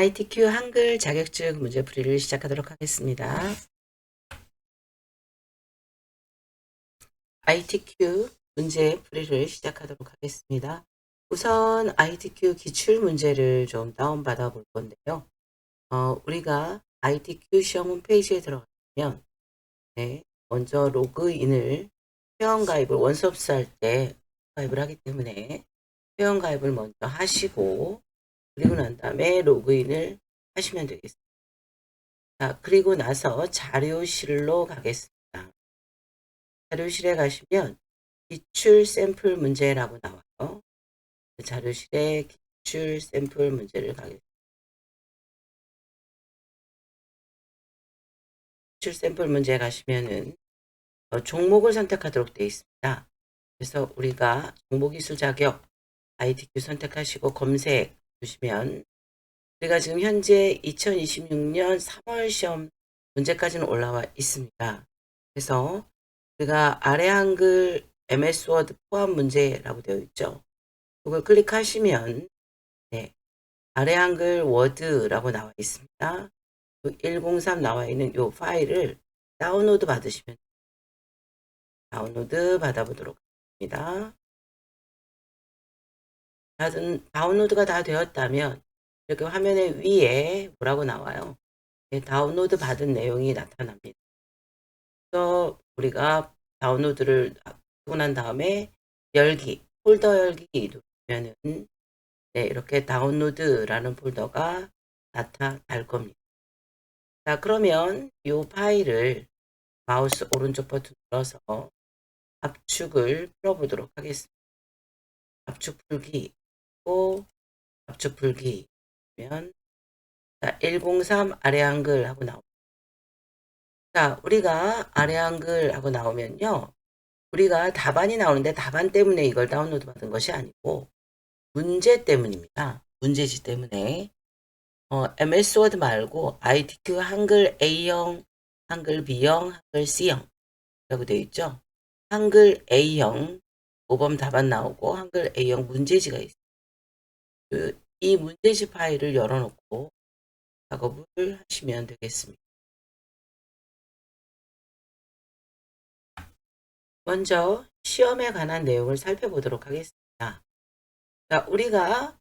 ITQ 한글 자격증 문제풀이를 시작하도록 하겠습니다. ITQ 문제풀이를 시작하도록 하겠습니다. 우선 ITQ 기출문제를 좀 다운받아 볼 건데요. 우리가 ITQ 시험 홈페이지에 들어가면 먼저 로그인을 회원가입을 원서업스 할 때 가입을 하기 때문에 회원가입을 먼저 하시고 그리고 난 다음에 로그인을 하시면 되겠습니다. 자, 그리고 나서 자료실로 가겠습니다. 자료실에 가시면 기출 샘플 문제라고 나와요. 자료실에 기출 샘플 문제를 가겠습니다. 기출 샘플 문제 가시면은 종목을 선택하도록 되어 있습니다. 그래서 우리가 정보기술 자격 ITQ 선택하시고 검색 주시면 우리가 지금 현재 2026년 3월 시험 문제까지는 올라와 있습니다. 그래서 우리가 아래 한글 MS 워드 포함 문제라고 되어 있죠. 이걸 클릭하시면 아래 한글 워드라고 나와 있습니다. 103 나와 있는 이 파일을 다운로드 받으시면 다운로드 받아보도록 하겠습니다. 다운로드가 다 되었다면 이렇게 화면에 위에 뭐라고 나와요? 다운로드 받은 내용이 나타납니다. 그래서 우리가 다운로드를 하고 난 다음에 열기, 폴더 열기 누르면은 이렇게 다운로드라는 폴더가 나타날 겁니다. 자, 그러면 이 파일을 마우스 오른쪽 버튼 눌러서 압축을 풀어보도록 하겠습니다. 압축 풀기, 또 압축 풀기 면 103 아래 한글 하고 나옵니다. 자, 우리가 아래 한글 하고 나오면요. 우리가 답안이 나오는데 답안 때문에 이걸 다운로드 받은 것이 아니고 문제 때문입니다. 문제지 때문에 MS 워드 말고 ITQ 한글 A형, 한글 B형, 한글 C형 라고 되어 있죠. 한글 A형 5번 답안 나오고 한글 A형 문제지가 있어요. 이 문제지 파일을 열어놓고 작업을 하시면 되겠습니다. 먼저 시험에 관한 내용을 살펴보도록 하겠습니다. 자, 우리가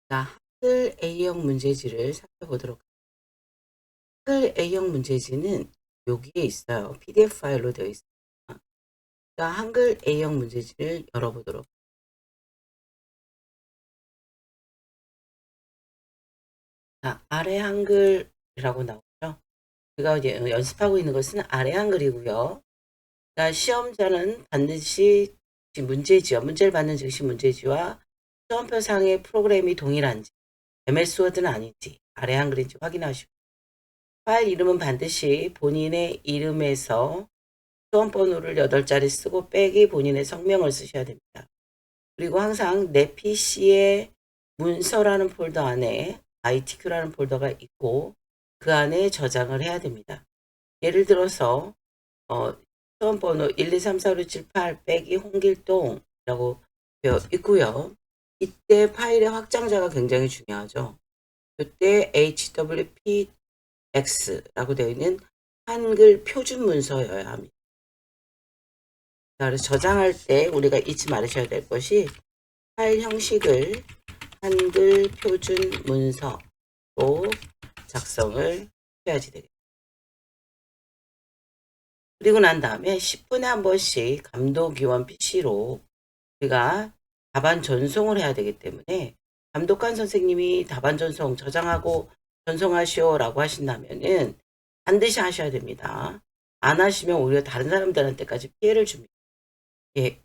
한글 A형 문제지를 살펴보도록 하겠습니다. 한글 A형 문제지는 여기에 있어요. PDF 파일로 되어 있습니다. 자, 한글 A형 문제지를 열어보도록. 자, 아래 한글이라고 나오죠. 우리가 이제 연습하고 있는 것은 아래 한글이고요. 자, 시험자는 반드시 문제지와 문제를 받는 즉시 문제지와 시험표상의 프로그램이 동일한지 MS 워드는 아닌지 아래 한글인지 확인하시고 파일 이름은 반드시 본인의 이름에서 수험번호를 8자리 쓰고 빼기 본인의 성명을 쓰셔야 됩니다. 그리고 항상 내 PC에 문서라는 폴더 안에 ITQ라는 폴더가 있고 그 안에 저장을 해야 됩니다. 예를 들어서 수험번호 1, 2, 3, 4, 5, 6, 7, 8 빼기 홍길동이라고 되어 있고요. 이때 파일의 확장자가 굉장히 중요하죠. 그때 HWPX라고 되어 있는 한글 표준 문서여야 합니다. 자, 그래서 저장할 때 우리가 잊지 말으셔야 될 것이 파일 형식을 한글 표준 문서로 작성을 해야지 되겠습니다. 그리고 난 다음에 10분에 한 번씩 감독위원 PC로 우리가 답안 전송을 해야 되기 때문에 감독관 선생님이 답안 전송 저장하고 전송하시오라고 하신다면은 반드시 하셔야 됩니다. 안 하시면 오히려 다른 사람들한테까지 피해를 줍니다.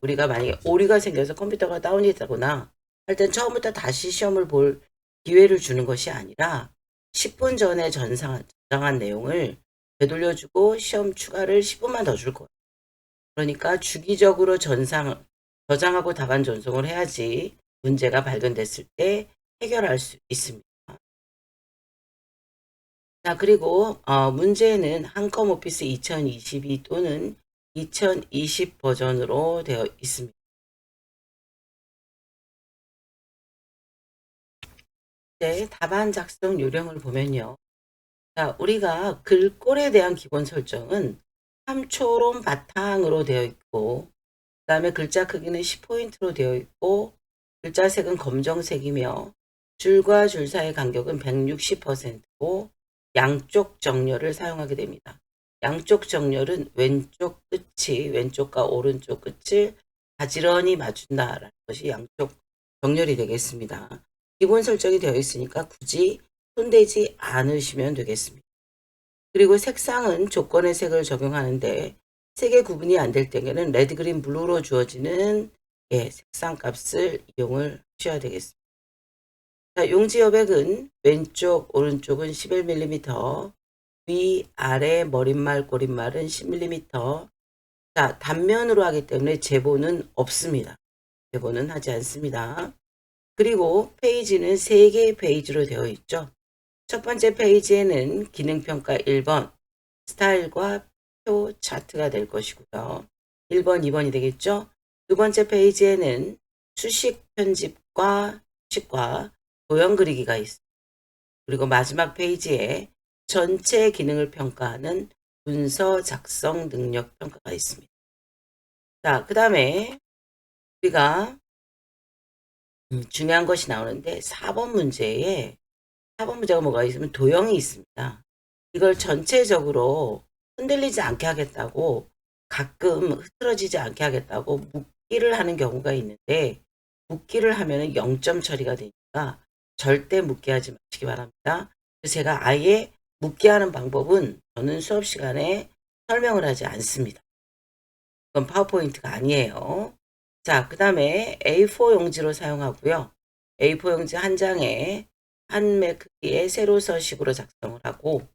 우리가 만약에 오류가 생겨서 컴퓨터가 다운이 되거나 할 땐 처음부터 다시 시험을 볼 기회를 주는 것이 아니라 10분 전에 저장한 내용을 되돌려주고 시험 추가를 10분만 더 줄 거예요. 그러니까 주기적으로 저장하고 답안 전송을 해야지 문제가 발견됐을 때 해결할 수 있습니다. 자, 그리고 문제는 한컴 오피스 2022 또는 2020 버전으로 되어 있습니다. 이제 답안 작성 요령을 보면요. 자, 우리가 글꼴에 대한 기본 설정은 3초론 바탕으로 되어 있고, 그 다음에 글자 크기는 10포인트로 되어 있고, 글자 색은 검정색이며, 줄과 줄 사이의 간격은 160%고, 양쪽 정렬을 사용하게 됩니다. 양쪽 정렬은 왼쪽과 오른쪽 끝을 가지런히 맞춘다라는 것이 양쪽 정렬이 되겠습니다. 기본 설정이 되어 있으니까 굳이 손대지 않으시면 되겠습니다. 그리고 색상은 조건의 색을 적용하는데 색의 구분이 안 될 때에는 레드, 그린, 블루로 주어지는 색상 값을 이용을 하셔야 되겠습니다. 자, 용지 여백은 왼쪽, 오른쪽은 11mm, 위, 아래, 머릿말, 꼬릿말은 10mm. 자, 단면으로 하기 때문에 제보는 없습니다. 제보는 하지 않습니다. 그리고 페이지는 3개의 페이지로 되어 있죠. 첫 번째 페이지에는 기능평가 1번, 스타일과 표 차트가 될 것이고요. 1번, 2번이 되겠죠. 두 번째 페이지에는 수식 편집과 도형 그리기가 있습니다. 그리고 마지막 페이지에 전체 기능을 평가하는 문서 작성 능력 평가가 있습니다. 자, 그 다음에 우리가 중요한 것이 나오는데 4번 문제가 뭐가 있으면 도형이 있습니다. 이걸 전체적으로 흔들리지 않게 하겠다고, 가끔 흐트러지지 않게 하겠다고 묶기를 하는 경우가 있는데, 묶기를 하면 0점 처리가 되니까 절대 묶기 하지 마시기 바랍니다. 그래서 제가 아예 묶기 하는 방법은 저는 수업 시간에 설명을 하지 않습니다. 그건 파워포인트가 아니에요. 자, 그 다음에 A4 용지로 사용하고요. A4 용지 한 장에 한 매 크기의 세로 서식으로 작성을 하고,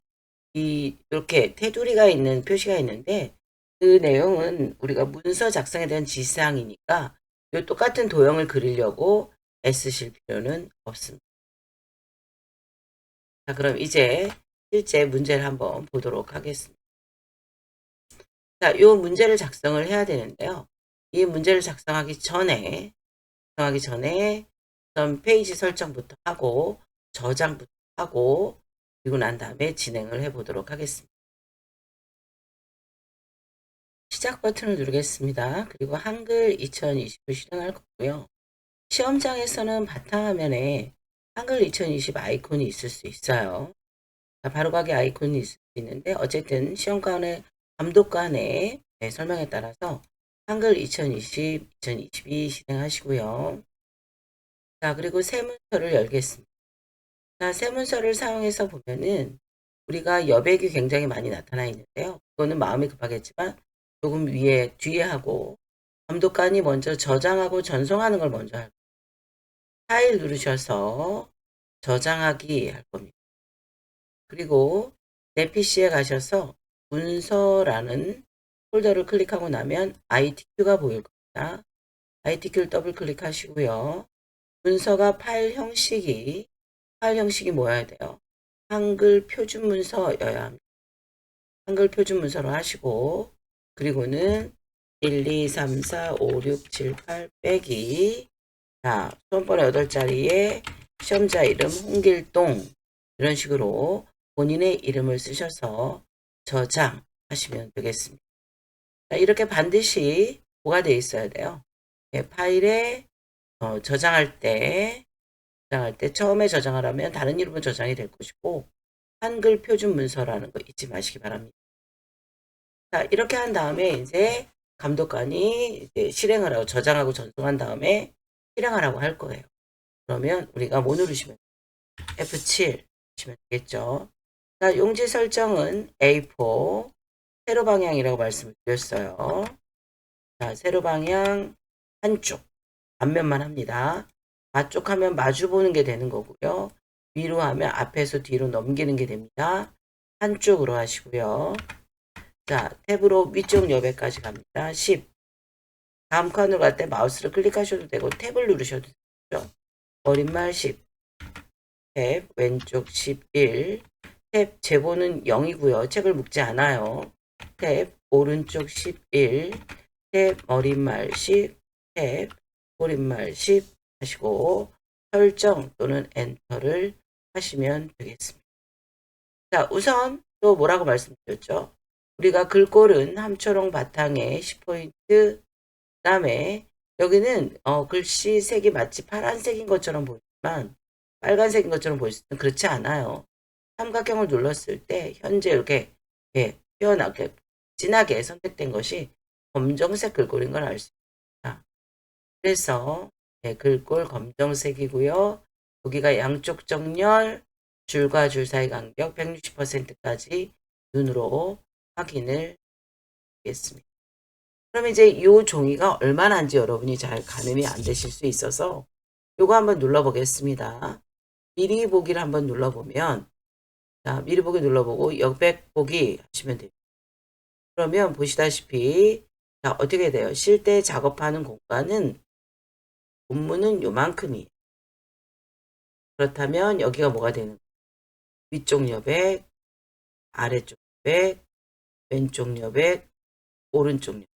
이렇게 테두리가 있는 표시가 있는데 그 내용은 우리가 문서 작성에 대한 지시사항이니까 이 똑같은 도형을 그리려고 애쓰실 필요는 없습니다. 자, 그럼 이제 실제 문제를 한번 보도록 하겠습니다. 자, 이 문제를 작성을 해야 되는데요. 이 문제를 작성하기 전에 우선 페이지 설정부터 하고 저장부터 하고, 그리고 난 다음에 진행을 해 보도록 하겠습니다. 시작 버튼을 누르겠습니다. 그리고 한글 2020을 실행할 거고요. 시험장에서는 바탕화면에 한글 2020 아이콘이 있을 수 있어요. 바로가기 아이콘이 있을 수 있는데, 어쨌든 시험관의 감독관의 설명에 따라서 한글 2020, 2022 실행하시고요. 자, 그리고 새 문서를 열겠습니다. 자, 새 문서를 사용해서 보면은 우리가 여백이 굉장히 많이 나타나 있는데요. 그거는 마음이 급하겠지만 조금 뒤에 하고, 감독관이 먼저 저장하고 전송하는 걸 먼저 할 거예요. 파일 누르셔서 저장하기 할 겁니다. 그리고 내 PC에 가셔서 문서라는 폴더를 클릭하고 나면 ITQ가 보일 겁니다. ITQ를 더블 클릭하시고요. 문서가 파일 형식이 뭐여야 돼요? 한글 표준 문서여야 합니다. 한글 표준 문서로 하시고, 그리고는 1, 2, 3, 4, 5, 6, 7, 8 빼기, 자, 수험번호 8자리에 시험자 이름 홍길동, 이런 식으로 본인의 이름을 쓰셔서 저장하시면 되겠습니다. 자, 이렇게 반드시 보관되어 있어야 돼요. 파일에 저장할 때 처음에 저장하려면 다른 이름으로 저장이 될 것이고, 한글 표준 문서라는 거 잊지 마시기 바랍니다. 자, 이렇게 한 다음에 이제 감독관이 이제 실행을 하고 저장하고 전송한 다음에 실행하라고 할 거예요. 그러면 우리가 뭐 누르시면 F7 하시면 되겠죠. 자, 용지 설정은 A4 세로 방향이라고 말씀을 드렸어요. 자, 세로 방향 한쪽 앞면만 합니다. 앞쪽 하면 마주 보는 게 되는 거고요. 위로 하면 앞에서 뒤로 넘기는 게 됩니다. 한쪽으로 하시고요. 자, 탭으로 위쪽 여백까지 갑니다. 10. 다음 칸으로 갈 때 마우스를 클릭하셔도 되고 탭을 누르셔도 되죠. 머릿말 10. 탭 왼쪽 11. 탭 제보는 0이고요. 책을 묶지 않아요. 탭 오른쪽 11. 탭 머릿말 10. 탭 머릿말 10 하시고, 설정 또는 엔터를 하시면 되겠습니다. 자, 우선 또 뭐라고 말씀드렸죠? 우리가 글꼴은 함초롱 바탕에 10포인트, 그 다음에 여기는 글씨 색이 마치 파란색인 것처럼 보이지만 빨간색인 것처럼 보일 수 있는 그렇지 않아요. 삼각형을 눌렀을 때 현재 이렇게 표현하게 진하게 선택된 것이 검정색 글꼴인 걸 알 수 있습니다. 그래서 글꼴 검정색이고요. 여기가 양쪽 정렬, 줄과 줄 사이 간격 160%까지 눈으로 확인을 하겠습니다. 그럼 이제 이 종이가 얼마나 한지 여러분이 잘 가늠이 안 되실 수 있어서 요거 한번 눌러보겠습니다. 미리 보기를 한번 눌러보면, 자, 미리 보기 눌러보고 역백 보기 하시면 됩니다. 그러면 보시다시피 자, 어떻게 돼요? 실제 작업하는 공간은 본문은 요만큼이에요. 그렇다면 여기가 뭐가 되는 거예요? 위쪽 여백, 아래쪽 여백, 왼쪽 여백, 오른쪽 여백.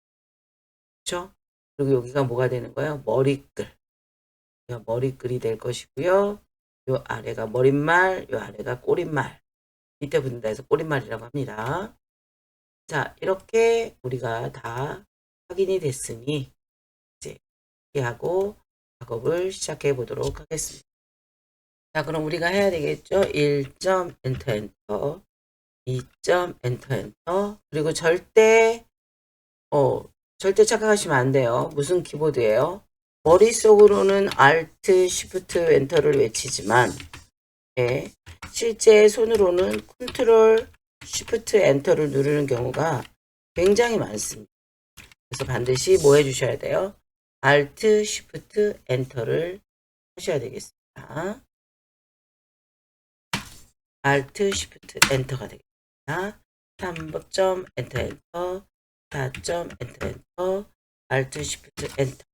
그렇죠? 그리고 여기가 뭐가 되는 거예요? 머리끌. 머리끌이 될 것이고요. 요 아래가 머릿말, 요 아래가 꼬릿말. 밑에 붙는다 해서 꼬릿말이라고 합니다. 자, 이렇게 우리가 다 확인이 됐으니 이제 이렇게 하고 작업을 시작해 보도록 하겠습니다. 자, 그럼 우리가 해야 되겠죠? 1점 엔터 엔터, 2점 엔터 엔터. 그리고 절대 착각하시면 안 돼요. 무슨 키보드예요? 머릿속으로는 Alt, Shift, 엔터를 외치지만 실제 손으로는 Ctrl, Shift, 엔터를 누르는 경우가 굉장히 많습니다. 그래서 반드시 뭐 해주셔야 돼요? Alt, Shift, 엔터를 하셔야 되겠습니다. Alt, Shift, 엔터가 되겠습니다. 3점 엔터 엔터, 4점 엔터 엔터, Alt, Shift, 엔터.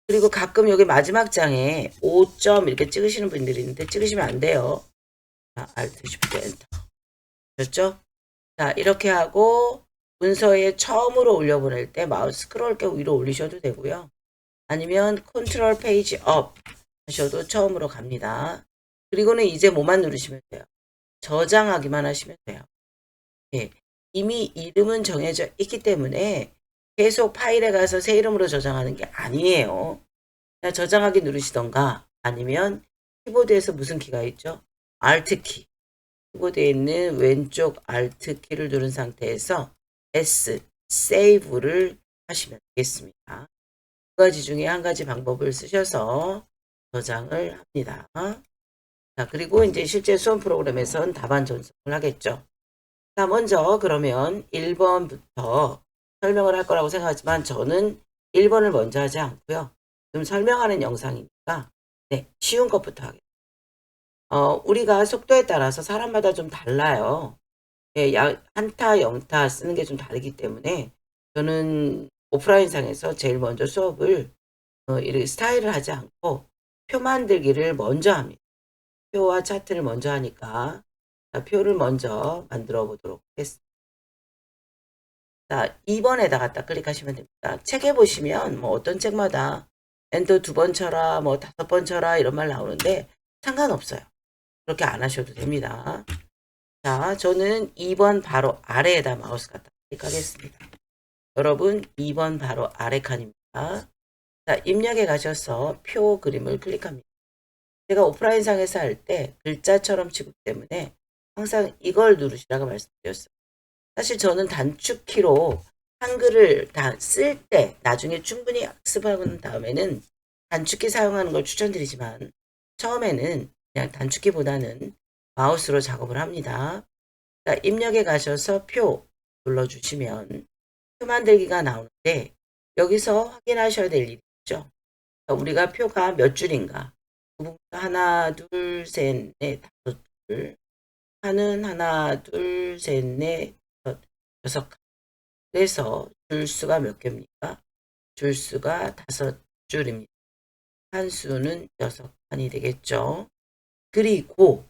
그리고 가끔 여기 마지막 장에 5점 이렇게 찍으시는 분들이 있는데 찍으시면 안 돼요. 자, Alt, Shift, 엔터. 됐죠? 자, 이렇게 하고 문서에 처음으로 올려보낼 때 마우스 스크롤 꽤 위로 올리셔도 되고요. 아니면 컨트롤 페이지 업 하셔도 처음으로 갑니다. 그리고는 이제 뭐만 누르시면 돼요. 저장하기만 하시면 돼요. 예, 이미 이름은 정해져 있기 때문에 계속 파일에 가서 새 이름으로 저장하는 게 아니에요. 그냥 저장하기 누르시던가 아니면 키보드에서 무슨 키가 있죠? Alt키. 키보드에 있는 왼쪽 Alt키를 누른 상태에서 S, Save를 하시면 되겠습니다. 두 가지 중에 한 가지 방법을 쓰셔서 저장을 합니다. 자, 그리고 이제 실제 수험 프로그램에선 답안 전송을 하겠죠. 자, 먼저 그러면 1번부터 설명을 할 거라고 생각하지만 저는 1번을 먼저 하지 않고요. 지금 설명하는 영상이니까 쉬운 것부터 하겠습니다. 우리가 속도에 따라서 사람마다 좀 달라요. 한타, 영타 쓰는 게 좀 다르기 때문에 저는 오프라인상에서 제일 먼저 수업을 이렇게 스타일을 하지 않고 표 만들기를 먼저 합니다. 표와 차트를 먼저 하니까 자, 표를 먼저 만들어 보도록 하겠습니다. 자, 2번에다가 딱 클릭하시면 됩니다. 책에 보시면 뭐 어떤 책마다 엔터 2번 쳐라, 뭐 5번 쳐라 이런 말 나오는데 상관없어요. 그렇게 안 하셔도 됩니다. 자, 저는 2번 바로 아래에다 마우스 갖다 클릭하겠습니다. 여러분 2번 바로 아래 칸입니다. 자, 입력에 가셔서 표 그림을 클릭합니다. 제가 오프라인상에서 할 때 글자처럼 치기 때문에 항상 이걸 누르시라고 말씀드렸어요. 사실 저는 단축키로 한글을 다 쓸 때 나중에 충분히 학습하고 난 다음에는 단축키 사용하는 걸 추천드리지만 처음에는 그냥 단축키보다는 마우스로 작업을 합니다. 자, 입력에 가셔서 표 눌러주시면 표 만들기가 나오는데 여기서 확인하셔야 될 일이 있죠. 우리가 표가 몇 줄인가? 하나, 둘, 셋, 넷, 다섯 줄. 하는 하나, 둘, 셋, 넷, 다섯, 여섯 칸. 그래서 줄수가 몇 개입니까? 줄수가 5줄입니다. 한수는 6칸이 되겠죠. 그리고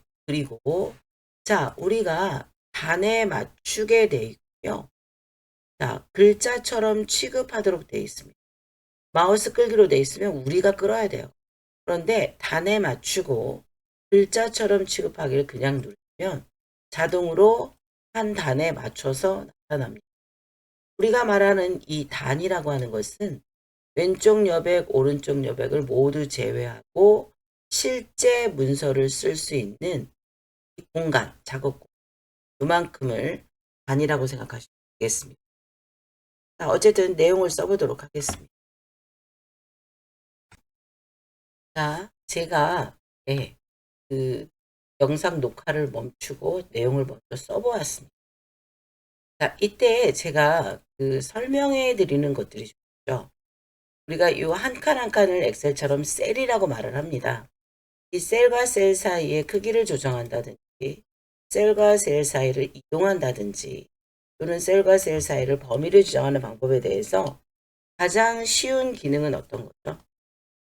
자, 우리가 단에 맞추게 돼 있고요. 자, 글자처럼 취급하도록 돼 있습니다. 마우스 끌기로 돼 있으면 우리가 끌어야 돼요. 그런데 단에 맞추고 글자처럼 취급하기를 그냥 누르면 자동으로 한 단에 맞춰서 나타납니다. 우리가 말하는 이 단이라고 하는 것은 왼쪽 여백, 오른쪽 여백을 모두 제외하고 실제 문서를 쓸 수 있는 공간, 작업 요만큼을 단이라고 생각하시면 되겠습니다. 자, 어쨌든 내용을 써보도록 하겠습니다. 자, 제가 그 영상 녹화를 멈추고 내용을 먼저 써보았습니다. 자, 이때 제가 설명해 드리는 것들이 좋죠. 우리가 이 한 칸 한 칸을 엑셀처럼 셀이라고 말을 합니다. 이 셀과 셀 사이의 크기를 조정한다든지 셀과 셀 사이를 이동한다든지 또는 셀과 셀 사이를 범위를 지정하는 방법에 대해서 가장 쉬운 기능은 어떤 거죠?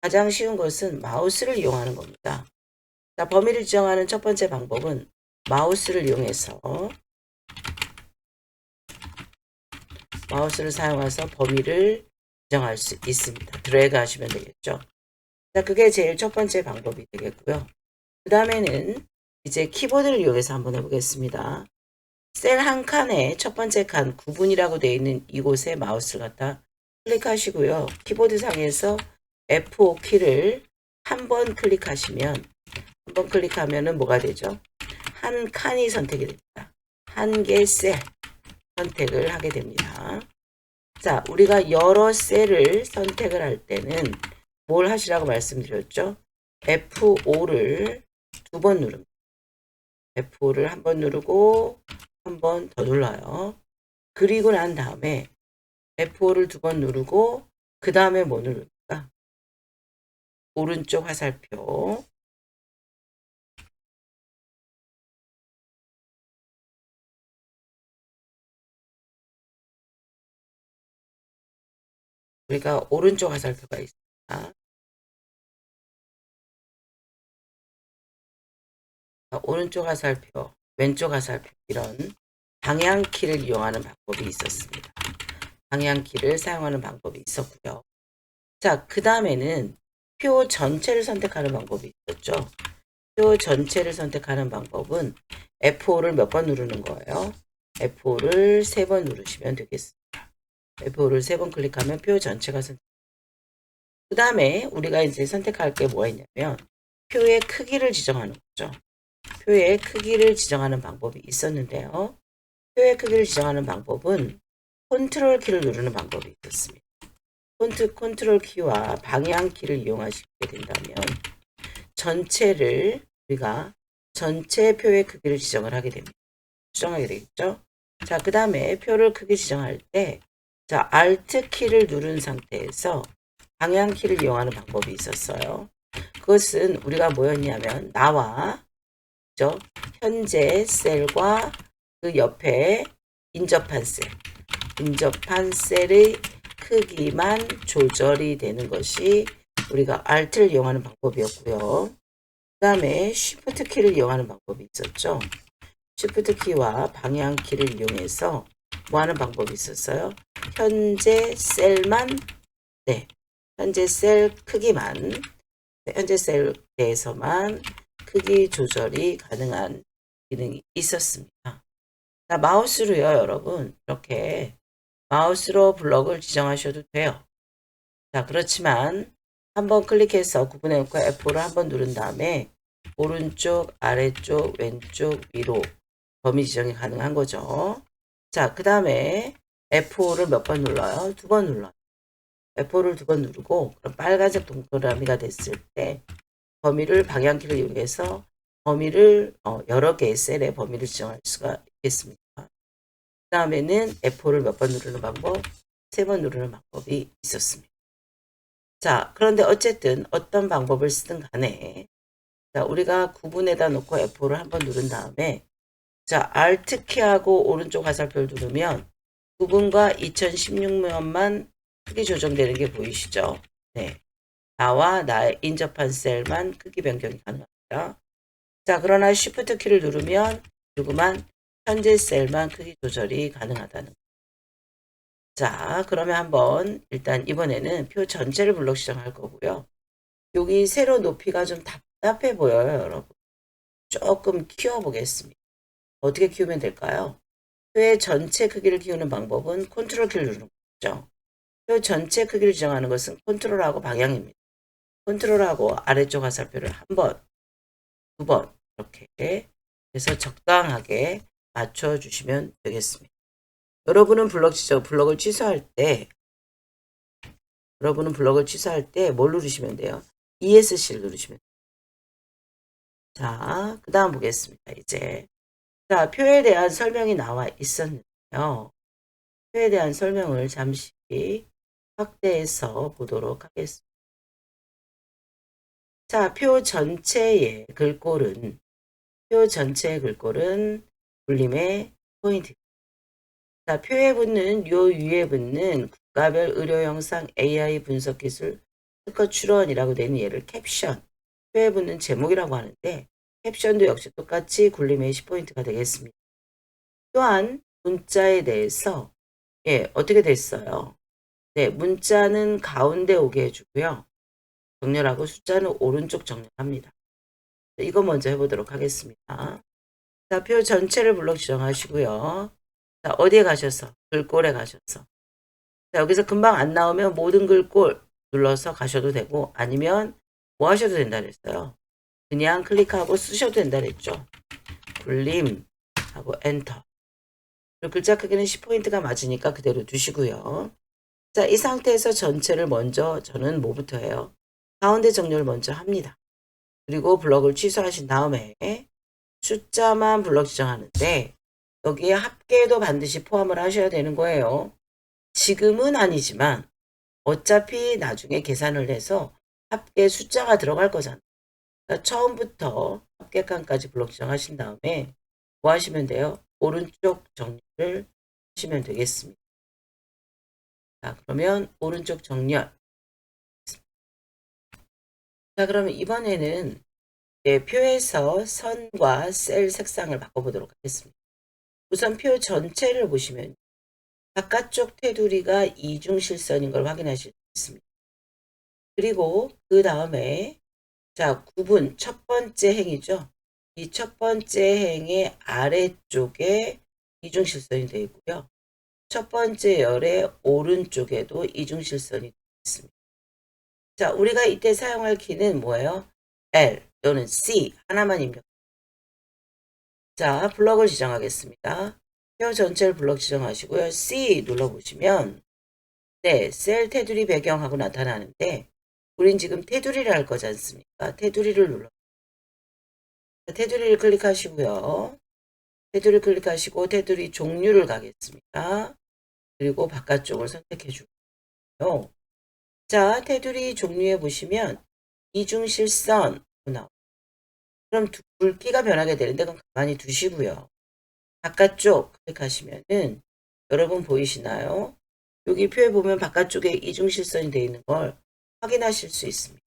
가장 쉬운 것은 마우스를 이용하는 겁니다. 자, 범위를 지정하는 첫 번째 방법은 마우스를 이용해서 마우스를 사용해서 범위를 지정할 수 있습니다. 드래그 하시면 되겠죠. 자, 그게 제일 첫 번째 방법이 되겠고요. 그 다음에는 이제 키보드를 이용해서 한번 해보겠습니다. 셀 한 칸에 첫 번째 칸 구분이라고 되어 있는 이곳에 마우스를 갖다 클릭하시고요. 키보드 상에서 F5 키를 한 번 클릭하시면 뭐가 되죠? 한 칸이 선택이 됩니다. 한 개 셀 선택을 하게 됩니다. 자, 우리가 여러 셀을 선택을 할 때는 뭘 하시라고 말씀드렸죠? F5를 두 번 누릅니다. F5를 한 번 누르고 한 번 더 눌러요. 그리고 난 다음에 F5를 두 번 누르고 그 다음에 뭐 누릅니까? 오른쪽 화살표. 우리가 오른쪽 화살표가 있습니다. 오른쪽 화살표, 왼쪽 화살표 이런 방향키를 이용하는 방법이 있었습니다. 방향키를 사용하는 방법이 있었고요. 자, 그 다음에는 표 전체를 선택하는 방법이 있었죠. 표 전체를 선택하는 방법은 F5를 몇 번 누르는 거예요? F5를 3번 누르시면 되겠습니다. F5를 3번 클릭하면 표 전체가 선택. 그 다음에 우리가 이제 선택할 게 뭐가 있냐면 표의 크기를 지정하는 거죠. 표의 크기를 지정하는 방법이 있었는데요. 표의 크기를 지정하는 방법은 컨트롤 키를 누르는 방법이 있었습니다. 컨트롤 키와 방향 키를 이용하시게 된다면 우리가 전체 표의 크기를 지정을 하게 됩니다. 수정하게 되겠죠. 자, 그 다음에 표를 크기 지정할 때 자, Alt 키를 누른 상태에서 방향 키를 이용하는 방법이 있었어요. 그것은 우리가 뭐였냐면 나와 현재 셀과 그 옆에 인접한 셀의 크기만 조절이 되는 것이 우리가 Alt를 이용하는 방법이었고요. 그 다음에 Shift 키를 이용하는 방법이 있었죠. Shift 키와 방향 키를 이용해서 뭐 하는 방법이 있었어요? 현재 셀만, 현재 셀 크기만, 현재 셀 내에서만 크기 조절이 가능한 기능이 있었습니다. 자, 마우스로요, 여러분. 이렇게 마우스로 블럭을 지정하셔도 돼요. 자, 그렇지만 한번 클릭해서 구분해놓고 F5를 한번 누른 다음에 오른쪽, 아래쪽, 왼쪽, 위로 범위 지정이 가능한 거죠. 자, 그 다음에 F5를 몇 번 눌러요? 2번 눌러요. F5를 2번 누르고 그럼 빨간색 동그라미가 됐을 때 범위를 방향키를 이용해서 범위를 여러 개의 셀의 범위를 지정할 수가 있겠습니다. 그 다음에는 F5를 몇 번 누르는 방법, 3번 누르는 방법이 있었습니다. 자, 그런데 어쨌든 어떤 방법을 쓰든 간에 자, 우리가 구분에다 놓고 F5를 한번 누른 다음에 자, Alt 키하고 오른쪽 화살표를 누르면 구분과 2016년만 크기 조정되는 게 보이시죠? 네. 나와 나의 인접한 셀만 크기 변경이 가능합니다. 자, 그러나 Shift 키를 누르면 조그만 현재 셀만 크기 조절이 가능하다는 거. 자, 그러면 한번 일단 이번에는 표 전체를 블록 지정할 거고요. 여기 세로 높이가 좀 답답해 보여요, 여러분. 조금 키워보겠습니다. 어떻게 키우면 될까요? 표의 전체 크기를 키우는 방법은 컨트롤 키를 누르는 거죠. 표 전체 크기를 지정하는 것은 컨트롤하고 방향입니다. 컨트롤하고 아래쪽 화살표를 한 번, 두 번 이렇게 해서 적당하게 맞춰주시면 되겠습니다. 여러분은 블럭을 취소할 때 뭘 누르시면 돼요? ESC를 누르시면 돼요. 자, 그 다음 보겠습니다. 이제 자, 표에 대한 설명이 나와 있었는데요. 표에 대한 설명을 잠시 확대해서 보도록 하겠습니다. 자, 표 전체의 글꼴은 굴림의 포인트. 자, 표에 붙는 요 위에 붙는 국가별 의료 영상 AI 분석 기술 특허 출원이라고 되는 얘를 캡션, 표에 붙는 제목이라고 하는데 캡션도 역시 똑같이 굴림의 10포인트가 되겠습니다. 또한 문자에 대해서 어떻게 됐어요? 네, 문자는 가운데 오게 해주고요. 정렬하고 숫자는 오른쪽 정렬합니다. 이거 먼저 해보도록 하겠습니다. 자, 표 전체를 블록 지정하시고요. 자, 어디에 가셔서? 글꼴에 가셔서. 자, 여기서 금방 안 나오면 모든 글꼴 눌러서 가셔도 되고 아니면 뭐 하셔도 된다 그랬어요. 그냥 클릭하고 쓰셔도 된다 그랬죠. 굴림 하고 엔터. 그리고 글자 크기는 10포인트가 맞으니까 그대로 두시고요. 자, 이 상태에서 전체를 먼저 저는 뭐부터 해요? 가운데 정렬을 먼저 합니다. 그리고 블럭을 취소하신 다음에 숫자만 블럭 지정하는데 여기에 합계도 반드시 포함을 하셔야 되는 거예요. 지금은 아니지만 어차피 나중에 계산을 해서 합계 숫자가 들어갈 거잖아요. 그러니까 처음부터 합계 칸까지 블럭 지정하신 다음에 뭐 하시면 돼요? 오른쪽 정렬을 하시면 되겠습니다. 자, 그러면 오른쪽 정렬. 자, 그러면 이번에는 표에서 선과 셀 색상을 바꿔보도록 하겠습니다. 우선 표 전체를 보시면 바깥쪽 테두리가 이중실선인 걸 확인하실 수 있습니다. 그리고 그 다음에 자, 구분 첫 번째 행이죠. 이 첫 번째 행의 아래쪽에 이중실선이 되어 있고요. 첫 번째 열의 오른쪽에도 이중실선이 있습니다. 자, 우리가 이때 사용할 키는 뭐예요? L 또는 C 하나만 입력. 자, 블럭을 지정하겠습니다. 표 전체를 블럭 지정하시고요. C 눌러보시면 네, 셀 테두리 배경하고 나타나는데 우린 지금 테두리를 할 거지 않습니까? 테두리를 눌러. 테두리를 클릭하시고요. 테두리 클릭하시고 테두리 종류를 가겠습니다. 그리고 바깥쪽을 선택해 주고요. 자, 테두리 종류에 보시면 이중실선 나옵니다. 그럼 굵기가 변하게 되는데 그건 가만히 두시고요. 바깥쪽 클릭하시면은 여러분 보이시나요? 여기 표에 보면 바깥쪽에 이중실선이 되어 있는 걸 확인하실 수 있습니다.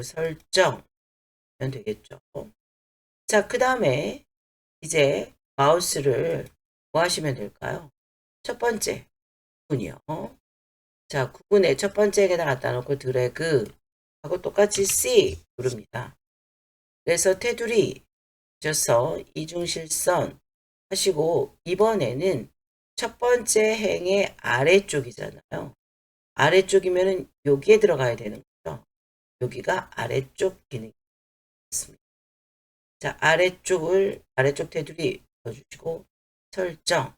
설정 하면 되겠죠. 자, 그 다음에 이제 마우스를 뭐 하시면 될까요? 첫 번째 구분이요. 자, 구분에 첫 번째에다 갖다 놓고 드래그 하고 똑같이 C 누릅니다. 그래서 테두리 주셔서 이중실선 하시고 이번에는 첫 번째 행의 아래쪽이잖아요. 아래쪽이면은 여기에 들어가야 되는 거죠. 여기가 아래쪽 기능이 있습니다. 자, 아래쪽 테두리 넣어주시고 설정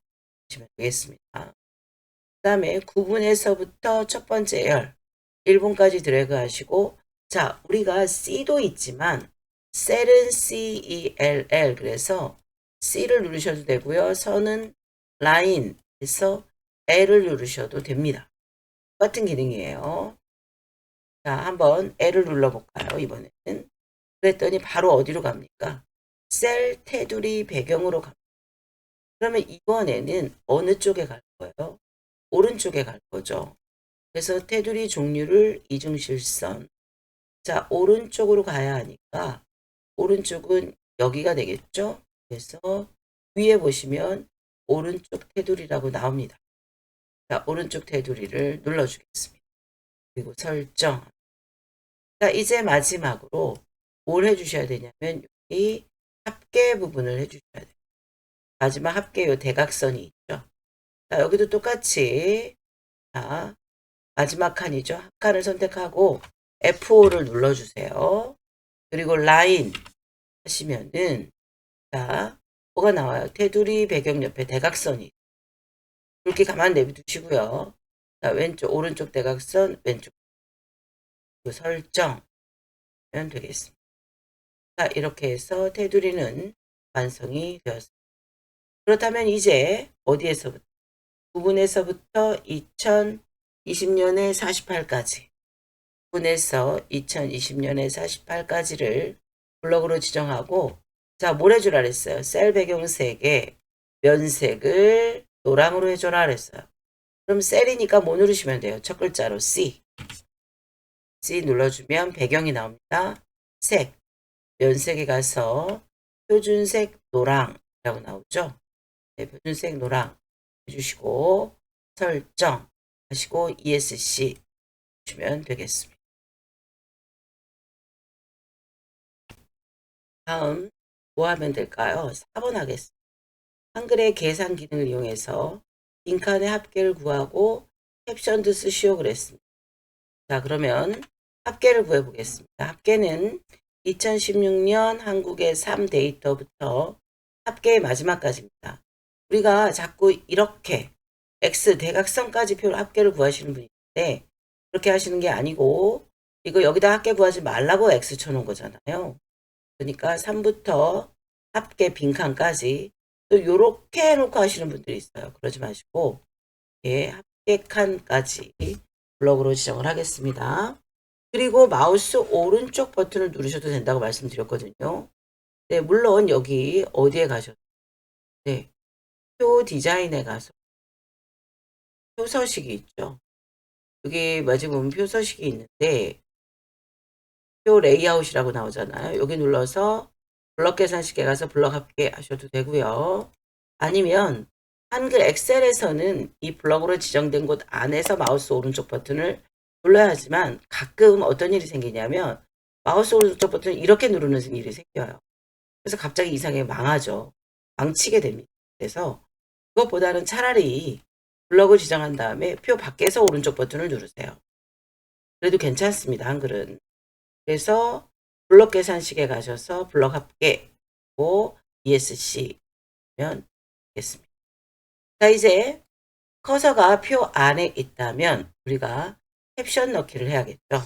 하시면 되겠습니다. 그 다음에 구분에서부터 첫 번째 열 1분까지 드래그 하시고 자, 우리가 C도 있지만 셀은 CELL 그래서 C를 누르셔도 되고요. 선은 라인에서 L을 누르셔도 됩니다. 똑같은 기능이에요. 자, 한번 L을 눌러볼까요? 이번에는. 그랬더니 바로 어디로 갑니까? 셀 테두리 배경으로 갑니다. 그러면 이번에는 어느 쪽에 갈 거예요? 오른쪽에 갈 거죠. 그래서 테두리 종류를 이중실선. 자, 오른쪽으로 가야 하니까 오른쪽은 여기가 되겠죠? 그래서 위에 보시면 오른쪽 테두리라고 나옵니다. 자, 오른쪽 테두리를 눌러주겠습니다. 그리고 설정. 자, 이제 마지막으로 뭘 해주셔야 되냐면 여기 합계 부분을 해주셔야 돼요. 마지막 합계 요 대각선이 있죠. 자, 여기도 똑같이 자, 마지막 칸이죠. 한 칸을 선택하고 F5를 눌러주세요. 그리고 라인 하시면은 자, 뭐가 나와요? 테두리 배경 옆에 대각선이 이렇게 가만 내비두시고요. 자, 왼쪽 오른쪽 대각선 왼쪽 설정 하면 되겠습니다. 자, 이렇게 해서 테두리는 완성이 되었습니다. 그렇다면 이제 어디에서부터? 부분에서부터 2020년에 48까지 부분에서 2020년에 48까지를 블럭으로 지정하고 자, 뭘 해주라 그랬어요? 셀 배경색에 면색을 노랑으로 해줘라 그랬어요. 그럼 셀이니까 뭐 누르시면 돼요? 첫 글자로 C. C 눌러주면 배경이 나옵니다. 색. 면색에 가서 표준색 노랑이라고 나오죠. 네, 표준색 노랑 해주시고 설정 하시고 ESC 주시면 되겠습니다. 다음 뭐 하면 될까요? 4번 하겠습니다. 한글의 계산 기능을 이용해서 빈칸의 합계를 구하고 캡션도 쓰시오 그랬습니다. 자, 그러면 합계를 구해 보겠습니다. 합계는 2016년 한국의 3데이터부터 합계의 마지막까지입니다. 우리가 자꾸 이렇게 X 대각선까지 표를 합계를 구하시는 분이 있는데 그렇게 하시는 게 아니고 이거 여기다 합계 구하지 말라고 X 쳐놓은 거잖아요. 그러니까 3부터 합계 빈칸까지 또 요렇게 해놓고 하시는 분들이 있어요. 그러지 마시고 예, 합계 칸까지 블럭으로 지정을 하겠습니다. 그리고 마우스 오른쪽 버튼을 누르셔도 된다고 말씀드렸거든요. 네, 물론 여기 어디에 가셔도 네, 표 디자인에 가서 표 서식이 있죠. 여기 마치 보면 표 서식이 있는데 표 레이아웃이라고 나오잖아요. 여기 눌러서 블럭 계산식에 가서 블럭 합계 하셔도 되고요. 아니면 한글 엑셀에서는 이 블럭으로 지정된 곳 안에서 마우스 오른쪽 버튼을 눌러야 하지만 가끔 어떤 일이 생기냐면 마우스 오른쪽 버튼을 이렇게 누르는 일이 생겨요. 그래서 갑자기 이상하게 망하죠. 망치게 됩니다. 그래서 그것보다는 차라리 블럭을 지정한 다음에 표 밖에서 오른쪽 버튼을 누르세요. 그래도 괜찮습니다. 한글은. 그래서 블럭 계산식에 가셔서 블럭 합계고 ESC 면 되겠습니다. 자, 이제 커서가 표 안에 있다면 우리가 캡션 넣기를 해야겠죠.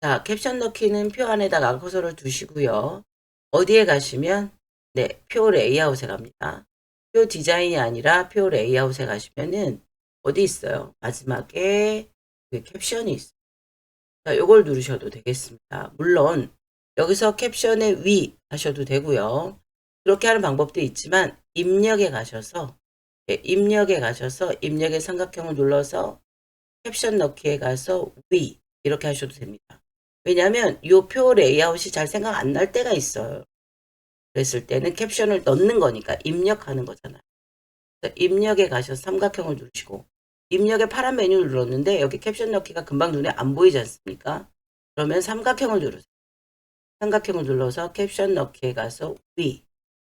자, 캡션 넣기는 표 안에다가 커서를 두시고요. 어디에 가시면 네, 표 레이아웃에 갑니다. 표 디자인이 아니라 표 레이아웃에 가시면은 어디 있어요? 마지막에 그 캡션이 있어요. 자, 요걸 누르셔도 되겠습니다. 물론 여기서 캡션의 위 하셔도 되고요. 그렇게 하는 방법도 있지만 입력에 가셔서 입력의 삼각형을 눌러서 캡션 넣기에 가서 위 이렇게 하셔도 됩니다. 왜냐하면 이 표 레이아웃이 잘 생각 안 날 때가 있어요. 그랬을 때는 캡션을 넣는 거니까 입력하는 거잖아요. 입력에 가셔서 삼각형을 누르시고 입력의 파란 메뉴를 눌렀는데 여기 캡션 넣기가 금방 눈에 안 보이지 않습니까? 그러면 삼각형을 누르세요. 삼각형을 눌러서 캡션 넣기에 가서 위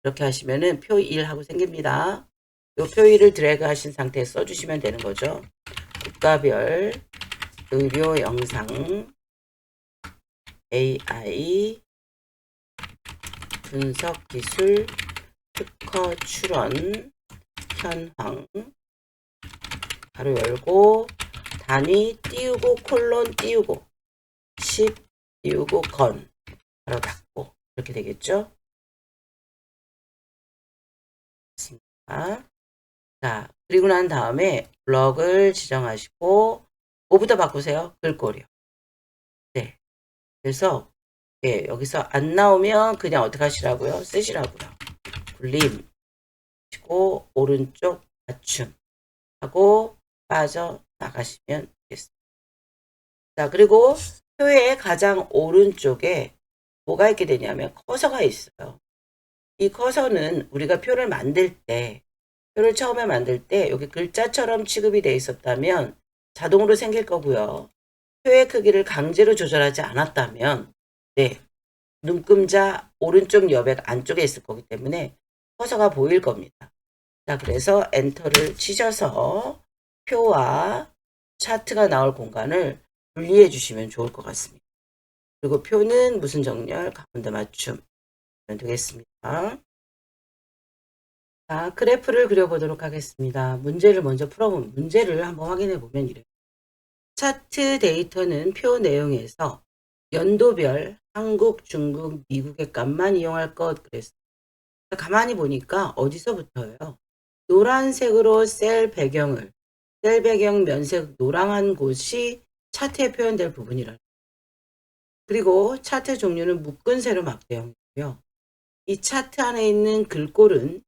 이렇게 하시면은 표 1하고 생깁니다. 이 표 1을 드래그 하신 상태에 써주시면 되는 거죠. 국가별 의료 영상 AI 분석 기술 특허 출원 현황 바로 열고 단위 띄우고 콜론 띄우고 10 띄우고 건 바로 닫고 이렇게 되겠죠. 자, 그리고 난 다음에 블럭을 지정하시고 뭐부터 바꾸세요? 글꼴이요. 네. 그래서 예, 여기서 안 나오면 그냥 어떻게 하시라고요? 쓰시라고요. 굴림 하시고 오른쪽 맞춤 하고 빠져나가시면 되겠습니다. 자, 그리고 표의 가장 오른쪽에 뭐가 있게 되냐면 커서가 있어요. 이 커서는 우리가 표를 만들 때 표를 처음에 만들 때 여기 글자처럼 취급이 되어 있었다면 자동으로 생길 거고요. 표의 크기를 강제로 조절하지 않았다면 네, 눈금자 오른쪽 여백 안쪽에 있을 거기 때문에 커서가 보일 겁니다. 자, 그래서 엔터를 치셔서 표와 차트가 나올 공간을 분리해 주시면 좋을 것 같습니다. 그리고 표는 무슨 정렬? 가운데 맞춤 되겠습니다. 자, 그래프를 그려보도록 하겠습니다. 문제를 먼저 풀어보면 문제를 한번 확인해 보면 이래요. 차트 데이터는 표 내용에서 연도별 한국, 중국, 미국의 값만 이용할 것 그랬어요. 가만히 보니까 어디서부터예요? 노란색으로 셀 배경 면색 노랑한 곳이 차트에 표현될 부분이라. 그리고 차트 종류는 묶은 세로 막대형이고요. 이 차트 안에 있는 글꼴은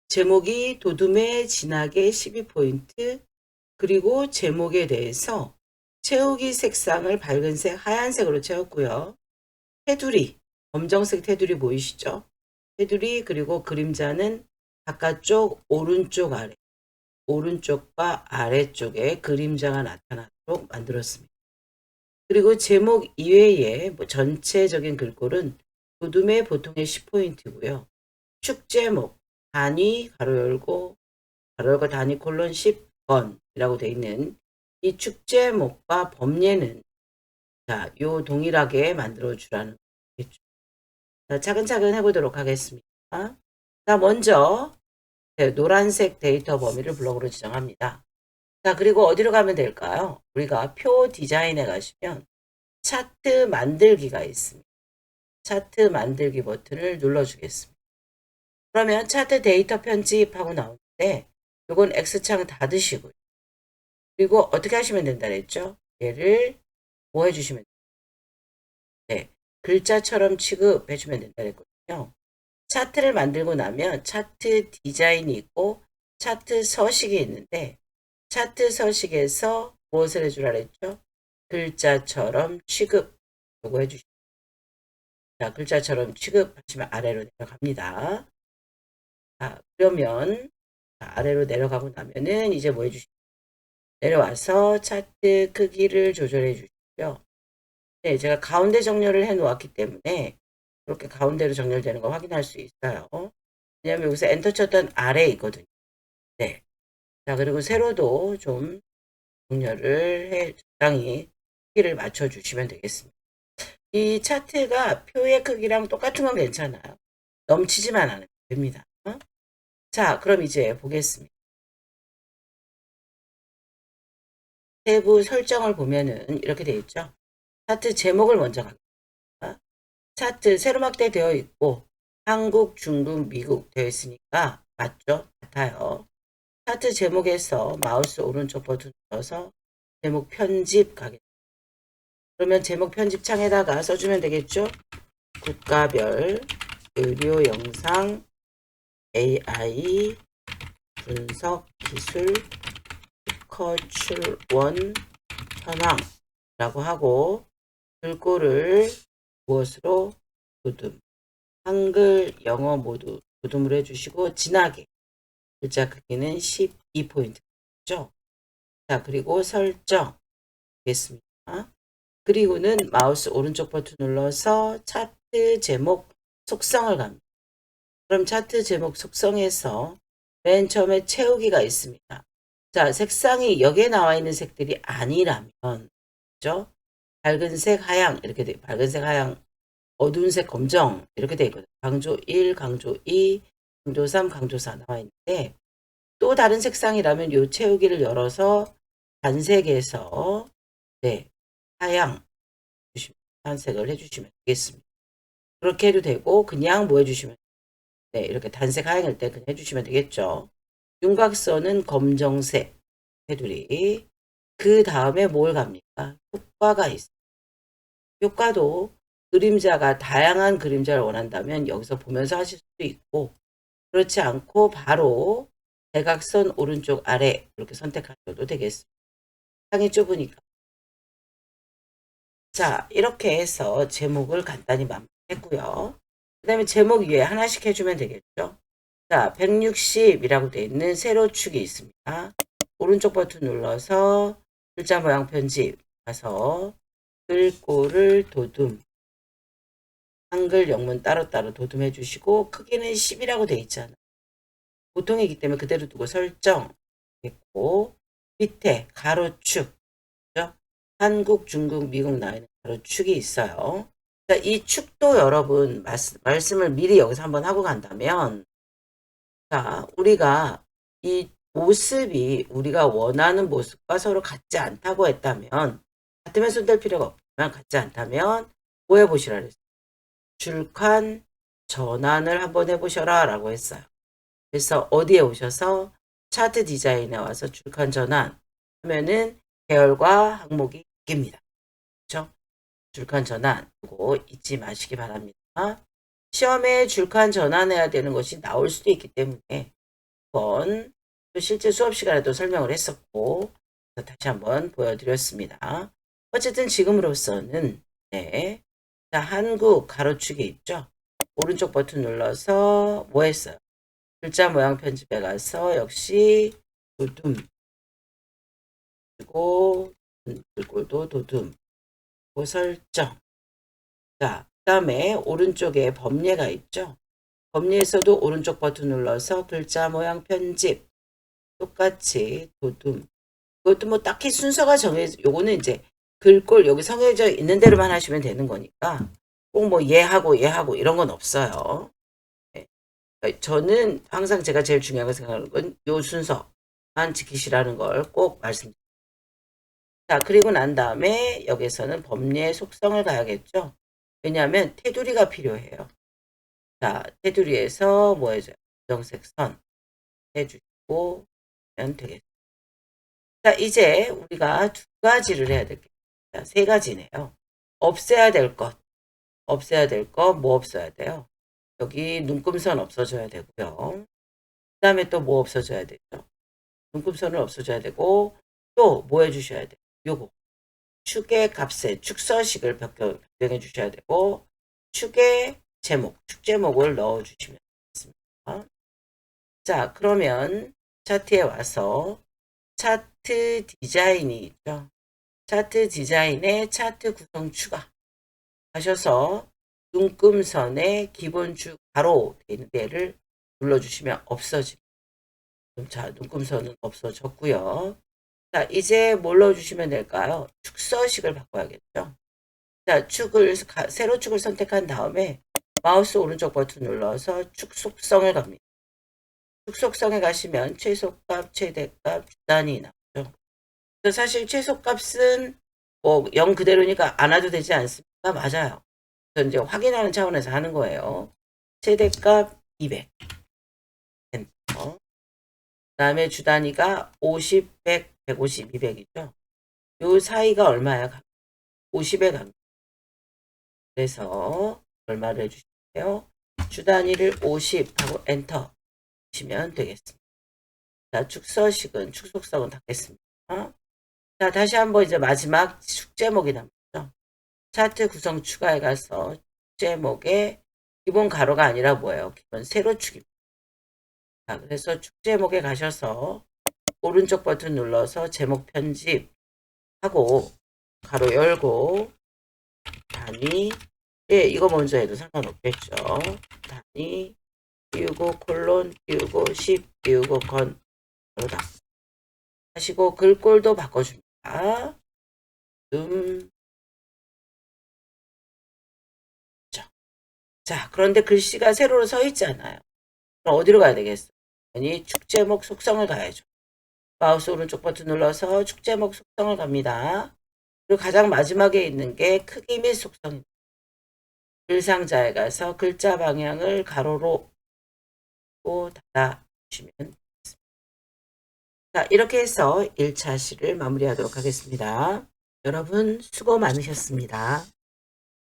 제목이 도둠의 진하게 12포인트, 그리고 제목에 대해서 채우기 색상을 밝은색, 하얀색으로 채웠고요. 테두리, 검정색 테두리 보이시죠? 테두리, 그리고 그림자는 바깥쪽, 오른쪽 아래, 오른쪽과 아래쪽에 그림자가 나타나도록 만들었습니다. 그리고 제목 이외에 전체적인 글꼴은 도둠의 보통의 10포인트고요. 축제목, 단위, 가로 열고 단위 콜론 10건이라고 되어 있는 이 축제목과 범례는 자, 요 동일하게 만들어 주라는 거겠죠. 자, 차근차근 해보도록 하겠습니다. 자, 먼저 노란색 데이터 범위를 블록으로 지정합니다. 자, 그리고 어디로 가면 될까요? 우리가 표 디자인에 가시면 차트 만들기가 있습니다. 차트 만들기 버튼을 눌러주겠습니다. 그러면 차트 데이터 편집하고 나오는데 이건 X창 닫으시고요. 그리고 어떻게 하시면 된다 그랬죠? 얘를 뭐 해주시면 네, 글자처럼 취급해주면 된다 그랬거든요. 차트를 만들고 나면 차트 디자인이 있고 차트 서식이 있는데 차트 서식에서 무엇을 해주라 그랬죠? 글자처럼 취급 요거 해주시면 자, 글자처럼 취급하시면 아래로 내려갑니다. 자, 그러면 아래로 내려가고 나면은 이제 뭐 해주시죠? 내려와서 차트 크기를 조절해 주시고요. 네, 제가 가운데 정렬을 해 놓았기 때문에 이렇게 가운데로 정렬되는 거 확인할 수 있어요. 왜냐면 여기서 엔터 쳤던 아래에 있거든요. 네. 자, 그리고 세로도 좀 정렬을 해 적당히 크기를 맞춰 주시면 되겠습니다. 이 차트가 표의 크기랑 똑같은 건 괜찮아요. 넘치지만 않으면 됩니다. 자, 그럼 이제 보겠습니다. 세부 설정을 보면은 이렇게 되어 있죠. 차트 제목을 먼저 갑니다. 차트 세로막대 되어 있고 한국, 중국, 미국 되어 있으니까 맞죠? 같아요. 차트 제목에서 마우스 오른쪽 버튼 눌러서 제목 편집 가겠습니다. 그러면 제목 편집 창에다가 써주면 되겠죠? 국가별 의료 영상 AI 분석 기술 특허출원 현황이라고 하고 글꼴을 무엇으로 도둠 한글 영어 모두 도둠으로 해주시고 진하게 글자 크기는 12포인트죠. 자, 그리고 설정 되겠습니다. 그리고는 마우스 오른쪽 버튼 눌러서 차트 제목 속성을 갑니다. 그럼 차트 제목 속성에서 맨 처음에 채우기가 있습니다. 자, 색상이 여기에 나와 있는 색들이 아니라면 그죠? 밝은색, 하양 이렇게 돼. 밝은색, 하양, 어두운 색, 검정 이렇게 돼 있거든요. 강조 1, 강조 2, 강조 3, 강조 4 나와 있는데 또 다른 색상이라면 요 채우기를 열어서 단색에서 네, 하양 단색을 해주시면 되겠습니다. 그렇게 해도 되고 그냥 뭐 해주시면 네, 이렇게 단색 하양일 때 그냥 해주시면 되겠죠. 윤곽선은 검정색 테두리. 그 다음에 뭘 갑니까? 효과가 있어요. 효과도 그림자가 다양한 그림자를 원한다면 여기서 보면서 하실 수도 있고 그렇지 않고 바로 대각선 오른쪽 아래 이렇게 선택하셔도 되겠습니다. 상이 좁으니까. 자, 이렇게 해서 제목을 간단히 마무리했고요. 그 다음에 제목 위에 하나씩 해주면 되겠죠. 자, 160이라고 되어 있는 세로축이 있습니다. 오른쪽 버튼 눌러서 글자 모양 편집 가서 글꼴을 도둠, 한글 영문 따로따로 도둠해 주시고 크기는 10이라고 돼 있잖아요. 보통이기 때문에 그대로 두고 설정했고 밑에 가로축, 그죠? 한국, 중국, 미국 나와 있는 가로축이 있어요. 자, 이 축도 여러분 말씀을 미리 여기서 한번 하고 간다면, 자, 우리가 이 모습이 우리가 원하는 모습과 서로 같지 않다고 했다면, 같으면 손댈 필요가 없지만 같지 않다면 뭐 해보시라 그랬어요? 줄칸 전환을 한번 해보셔라 라고 했어요. 그래서 어디에 오셔서 차트 디자인에 와서 줄칸 전환 하면은 계열과 항목이 바뀝니다. 그렇죠? 줄칸 전환 그거 잊지 마시기 바랍니다. 시험에 줄칸 전환해야 되는 것이 나올 수도 있기 때문에 한번 또 실제 수업 시간에도 설명을 했었고 다시 한번 보여드렸습니다. 어쨌든 지금으로서는 네, 자, 한국 가로축이 있죠. 오른쪽 버튼 눌러서 뭐 했어요? 글자 모양 편집에 가서 역시 도둠 그리고 글꼴도 도둠 그리고 설정. 자, 그 다음에 오른쪽에 범례가 있죠. 범례에서도 오른쪽 버튼 눌러서 글자 모양 편집 똑같이 도둠. 그것도 뭐 딱히 순서가 정해져, 요거는 이제 글꼴 여기 정해져 있는 대로만 하시면 되는 거니까 꼭 뭐 얘하고 이런 건 없어요. 네. 저는 항상 제가 제일 중요하게 생각하는 건 요 순서만 지키시라는 걸 꼭 말씀드립니다. 자, 그리고 난 다음에 여기서는 범례 속성을 가야겠죠. 왜냐하면 테두리가 필요해요. 자, 테두리에서 뭐 해줘요? 부정색 선 해주시고 하면 되겠습니다. 자, 이제 우리가 두 가지를 해야 될 게, 세 가지네요. 없애야 될 것, 뭐 없어야 돼요? 여기 눈금선 없어져야 되고요. 그 다음에 또 뭐 없어져야 되죠? 눈금선을 없어져야 되고 또 뭐 해주셔야 돼요? 요거 축의 값에 축서식을 변경해 주셔야 되고 축의 제목, 축 제목을 넣어 주시면 되겠습니다. 자, 그러면 차트에 와서 차트 디자인이 있죠. 차트 디자인에 차트 구성 추가 하셔서 눈금선의 기본축 가로 되어 있는 데를 눌러주시면 없어집니다. 자, 눈금선은 없어졌고요. 자, 이제 뭘 넣어주시면 될까요? 축서식을 바꿔야겠죠. 자, 세로 축을 선택한 다음에 마우스 오른쪽 버튼 눌러서 축 속성을 갑니다. 축 속성에 가시면 최소값, 최대값, 주단위 나오죠. 사실 최소값은 뭐 0 그대로니까 안 와도 되지 않습니까? 맞아요. 그래서 이제 확인하는 차원에서 하는 거예요. 최대값 200. 엔터. 그 다음에 주단위가 50, 100, 150, 200이죠. 요 사이가 얼마야? 50에 갑니다. 그래서 얼마를 해주실게요? 주단위를 50 하고 엔터 하시면 되겠습니다. 자, 축서식은 축속성은 닫겠습니다. 자, 다시 한번 이제 마지막 축 제목이 남았죠. 차트 구성 추가에 가서 축 제목에 기본 가로가 아니라 뭐예요? 기본 세로축입니다. 자, 그래서 축 제목에 가셔서 오른쪽 버튼 눌러서 제목 편집 하고 가로 열고 단위 이거 먼저 해도 상관없겠죠. 단위 띄우고 콜론 띄우고 10 띄우고 건 그러다 하시고 글꼴도 바꿔줍니다. 자, 그런데 글씨가 세로로 서 있잖아요. 그럼 어디로 가야 되겠어요? 아니, 축제목 속성을 가야죠. 마우스 오른쪽 버튼 눌러서 축제목 속성을 갑니다. 그리고 가장 마지막에 있는 게 크기 및 속성입니다. 글상자에 가서 글자 방향을 가로로 닫아주시면 되겠습니다. 자, 이렇게 해서 1차 시를 마무리하도록 하겠습니다. 여러분 수고 많으셨습니다.